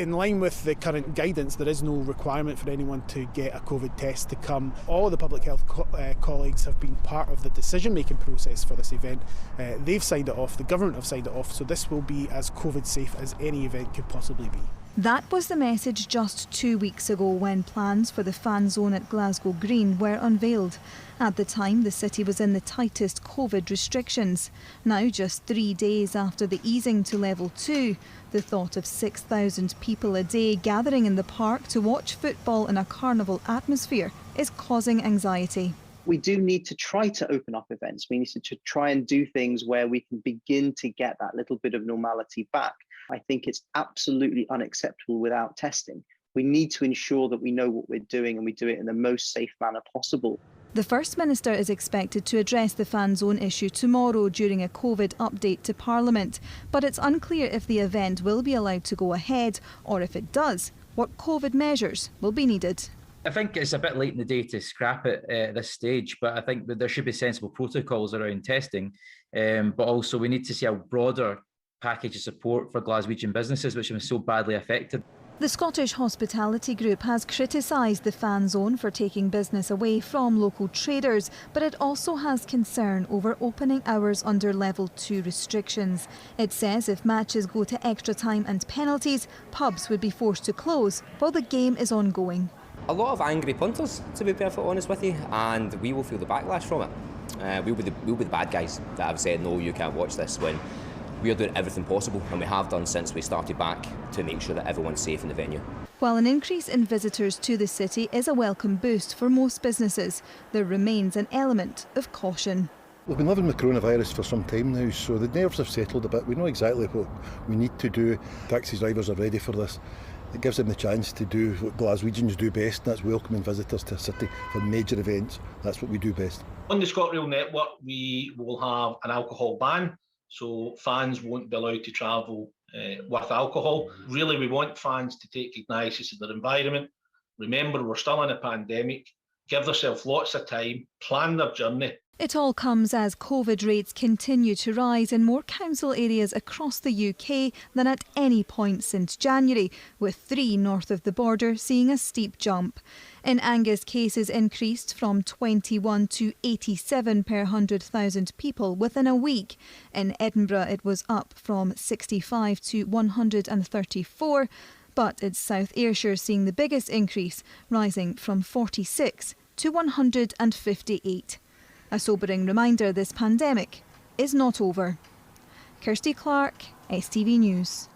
In line with the current guidance, there is no requirement for anyone to get a COVID test to come. All the public health colleagues have been part of the decision-making process for this event. They've signed it off, the government have signed it off, so this will be as COVID safe as any event could possibly be. That was the message just 2 weeks ago when plans for the fan zone at Glasgow Green were unveiled. At the time, the city was in the tightest COVID restrictions. Now, just 3 days after the easing to level 2, the thought of 6,000 people a day gathering in the park to watch football in a carnival atmosphere is causing anxiety. We do need to try to open up events. We need to try and do things where we can begin to get that little bit of normality back. I think it's absolutely unacceptable without testing. We need to ensure that we know what we're doing and we do it in the most safe manner possible. The First Minister is expected to address the fan zone issue tomorrow during a COVID update to Parliament, but it's unclear if the event will be allowed to go ahead, or if it does, what COVID measures will be needed. I think it's a bit late in the day to scrap it at this stage, but I think that there should be sensible protocols around testing, but also we need to see a broader package of support for Glaswegian businesses which have been so badly affected. The Scottish Hospitality Group has criticised the fan zone for taking business away from local traders, but it also has concern over opening hours under level 2 restrictions. It says if matches go to extra time and penalties, pubs would be forced to close while the game is ongoing. A lot of angry punters, to be perfectly honest with you, and we will feel the backlash from it. We'll be the bad guys that have said, no, you can't watch this, when we are doing everything possible, and we have done since we started back, to make sure that everyone's safe in the venue. While an increase in visitors to the city is a welcome boost for most businesses, there remains an element of caution. We've been living with coronavirus for some time now, so the nerves have settled a bit. We know exactly what we need to do. Taxi drivers are ready for this. It gives them the chance to do what Glaswegians do best, and that's welcoming visitors to a city for major events. That's what we do best. On the ScotRail network, we will have an alcohol ban, so fans won't be allowed to travel with alcohol. Really, we want fans to take cognizance of their environment. Remember, we're still in a pandemic. Give themselves lots of time, plan their journey. It all comes as COVID rates continue to rise in more council areas across the UK than at any point since January, with 3 north of the border seeing a steep jump. In Angus, cases increased from 21 to 87 per 100,000 people within a week. In Edinburgh, it was up from 65 to 134, but it's South Ayrshire seeing the biggest increase, rising from 46 to 158. A sobering reminder this pandemic is not over. Kirsty Clark, STV News.